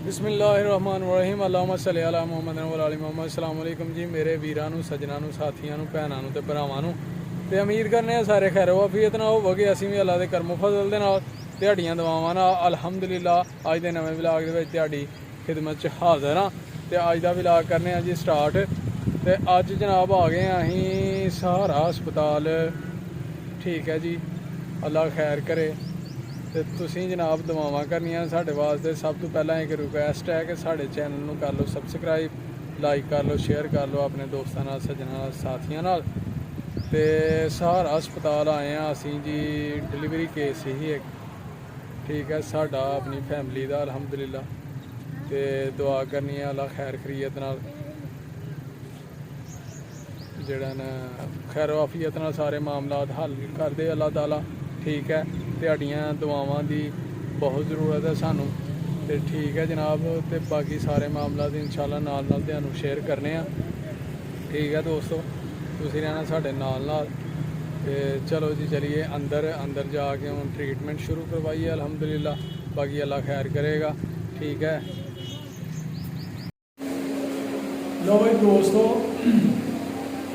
बिस्मिल्लाहिर्रहमानिर्रहीम अल्लाहुम्मा सल्ली अला मुहम्मद व अली मुहम्मद। अस्सलाम वालेकुम जी मेरे वीरां नूं सज्जनां नूं साथियां नूं भैणां नूं ते भरावां नूं ते उम्मीद करने आ सारे खैर वाफियत नाल होवोगे। असीं भी अल्लाह दे करमो फजल दे नाल दिहाड़ियां दवावां नाल अल्हम्दुलिल्लाह अज दे नवें व्लॉग दे विच दिहाड़ी खिदमत च हाज़र हाँ ते अज दा व्लॉग करने आ जी स्टार्ट। ते अज जनाब आ गए असीं सहारा हस्पताल। ठीक है जी, अल्लाह खैर करे। तो तुसीं जनाब दुआवां करनियां साढ़े वास्ते। सब तो पहला एक रिक्वेस्ट है कि साढ़े चैनल नूं कर लो सबसक्राइब, लाइक कर लो, शेयर कर लो अपने दोस्तां नाल, सज्जनां नाल, साथियां नाल। ते सहारा हस्पताल आए हैं असीं जी, डिलीवरी केस ही एक। ठीक है, साडा अपनी फैमिली दा अल्हम्दुलिल्लाह। ते दुआ करनी है अल्लाह खैर खरीयत नाल जेड़ा न खैर वाफियत नाल सारे मामलात हल कर दे अल्लाह ताला। ठीक है, दिहाड़ियां दुआवां दी बहुत ज़रूरत है सानू। तो ठीक है जनाब, तो बाकी सारे मामलात इंशाल्लाह नाल नाल तुहानू शेयर करने आ। ठीक है दोस्तों, तुसीं रहना साढ़े नाल। तो चलो जी चलिए अंदर जाके हम ट्रीटमेंट शुरू करवाइए अल्हम्दुलिल्लाह। बाकी अल्लाह खैर करेगा। ठीक है लो भाई दोस्तों,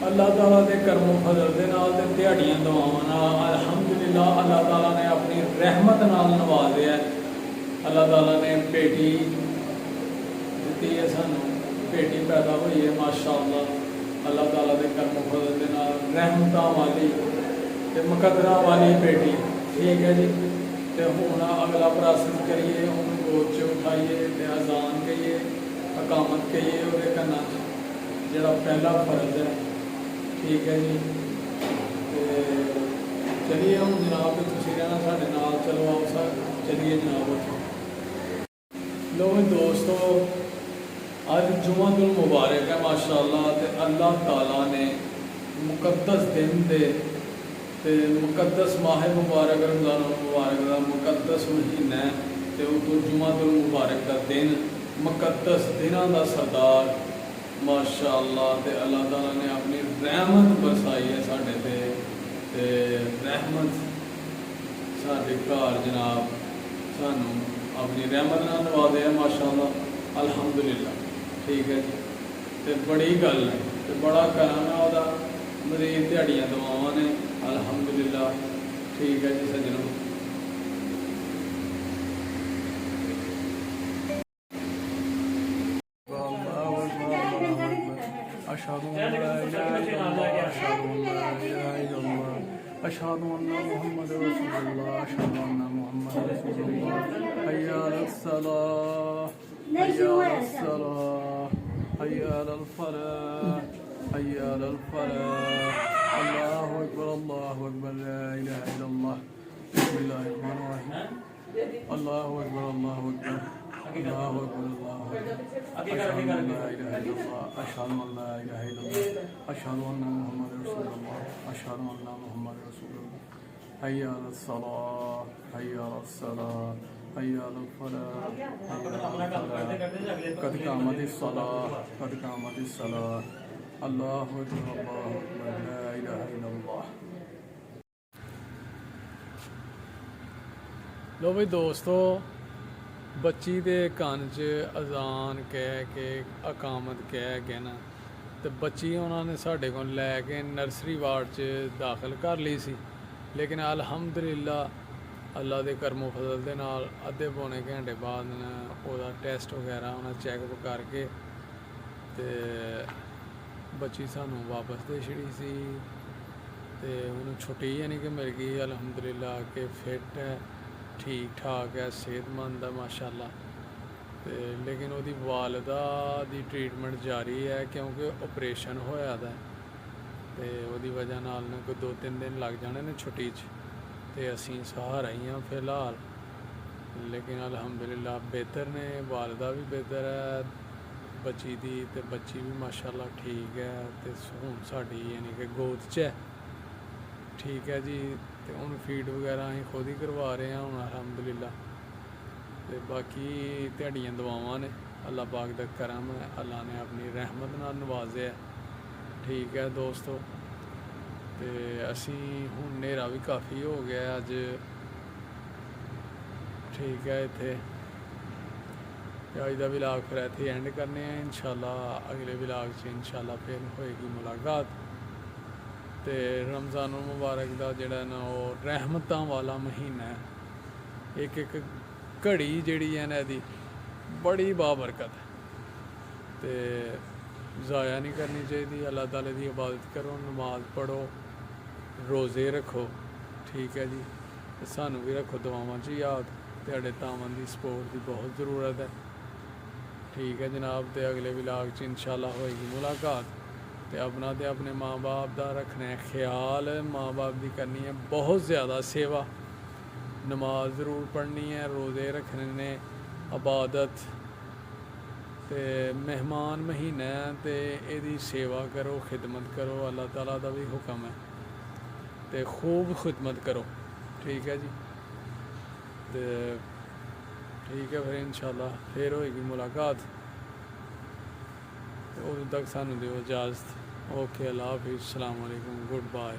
अल्लाह ताला के करमो फजल के नाल ते दिहाड़ियां दुआवां नाल अल्हम्दुलिल्लाह अल्लाह ताला ने अपनी रहमत नाल नवाज़िया। अल्लाह ताला ने बेटी दी है सानू, बेटी पैदा हुई है माशाअल्लाह। अल्लाह ताला के करमो फजल के नाल रहमतां वाली ते मुकद्दरां वाली बेटी। ठीक है जी, तो हुण अगला प्रोसेस करिए, हुण गोद च उठाइए ते अजान कहिए, अकामत कहिए उहदे कन्नां च, जेड़ा पहला फर्ज है। ठीक है जी, तो चलिए हम जनाब तुसीं रहना साढ़े नाल। चलो आओ सर चलिए जनाब उत्थे। लो दोस्तों, अज जुम्मतुल मुबारक है माशाअल्लाह। तो अल्लाह ताला ने मुकद्दस दिन दे ते मुकद्दस माह मुबारक रमज़ान मुबारक का मुकद्दस महीना है। तो उतो जुम्मतुल मुबारक का दिन, मुकद्दस दिनां दा सरदार माशाअल्लाह। ते अल्लाह ताला ने अपनी रहमत बरसाई है साढ़े ते रहमत साढ़े घर जनाब सानू अपनी रहमत नाल नवाज़े है माशाअल्लाह अल्हम्दुलिल्लाह। ठीक है जी, तो बड़ी गल है तो बड़ा करम है वह मजीद दिहाड़ियां दुआवां ने अल्हम्दुलिल्लाह। ठीक है जी सज्जनों, अशहदु अन ला इलाहा इल्लल्लाह, अशहदु अन्ना मुहम्मद रसूलुल्लाह, अशहदु अन्ना मुहम्मद रसूलुल्लाह। हय्या अलस सलाह, हय्या अलस सलाह, हय्या अलल फलाह, हय्या अलल फलाह। अल्लाहु अकबर ला इलाहा इल्लल्लाह। बिस्मिल्लाहिर रहमानिर रहीम। अल्लाहु अकबर अल्लाहु अकबर अल्लाहु अकबर अल्लाहु अकबर। अशहदु अल्ला इलाहा इल्लल्लाह, अशहदु अन्ना मुहम्मद रसूलुल्लाह, अशहदु अन्ना मुहम्मद रसूलुल्लाह। हय्या अलस सलाह, हय्या अलस सलाह, हय्या अलल फलाह, हय्या अलल फलाह। कद कामतिस सलाह, कद कामतिस सलाह। अल्लाहु अकबर ला इलाहा इल्लल्लाह। लो भाई दोस्तों, बच्ची दे कान च अजान कह के अकामत कह के ना, तो बच्ची उन्होंने साढ़े को लैके नर्सरी वार्ड च दाखिल कर ली सी। लेकिन अल्हम्दुलिल्लाह अल्लाह के करमो फजल दे नाल अद्धे पौने घंटे बाद ओहदा टेस्ट वगैरह उन्हें चैकअप करके ते बच्ची सानू वापस दे छड़ी सी। ते उन्हें छुट्टी यानी कि मिल गई अल्हम्दुलिल्लाह के फिट है, ठीक ठाक है, सेहतमंद है माशाअल्लाह। ते लेकिन उसकी वालदा की ट्रीटमेंट जारी है क्योंकि ऑपरेशन होया दा ते उसकी वजह नाल कोई 2-3 दिन लग जाने ने छुट्टी च। ते असीं सहारा ही हाँ फिलहाल, लेकिन अल्हम्दुलिल्लाह बेहतर ने, वालदा भी बेहतर है बच्ची दी, ते बच्ची भी माशाअल्लाह ठीक है। तो हुण साडी यानी कि गोद च है। ठीक है जी, तो हुण फीड वगैरह असीं खुद ही करवा रहे हैं हुण अल्हम्दुलिल्लाह। तो बाकी दिहाड़ियां दुआवां ने, अल्लाह पाक दा करम है, अल्लाह ने अपनी रहमत नाल नवाज़े है। ठीक है दोस्तों, तो असी हुण नेरा भी काफ़ी हो गया अज। ठीक है, इत्थे अज का विलाग फिर इत्थे एंड करने हैं। इंशाल्लाह अगले विलाग च इंशाल्लाह फिर होएगी मुलाकात। तो रमज़ान मुबारक का जोड़ा ना वो रहमतों वाला महीना है। एक एक घड़ी जी है ना यदी बड़ी बाबरकत है। तो ज़ाया नहीं करनी चाहिए। अल्लाह ताला की इबादत करो, नमाज पढ़ो, रोज़े रखो, ठीक है जी। तो सानू भी रखो दुआवां च याद। तेरे तावन की सपोर्ट की बहुत ज़रूरत है, ठीक है जनाब। तो अगले विलाग च इंशाल्लाह होएगी मुलाकात। तो अपना तो अपने माँ बाप का रखना है ख्याल, माँ बाप की करनी है बहुत ज़्यादा सेवा, नमाज ज़रूर पढ़नी है, रोज़े रखने ने, इबादत। तो मेहमान महीना है तो यदी सेवा करो, खिदमत करो, अल्लाह ताला का भी हुक्म है। तो खूब खिदमत करो, ठीक है जी। तो ठीक है फिर इंशाल्लाह फिर होएगी मुलाकात। उदों तक सानू दिओ इजाज़त। ओके, अल्लाह हाफिज़, अस्सलाम वालेकुम, गुड बाय।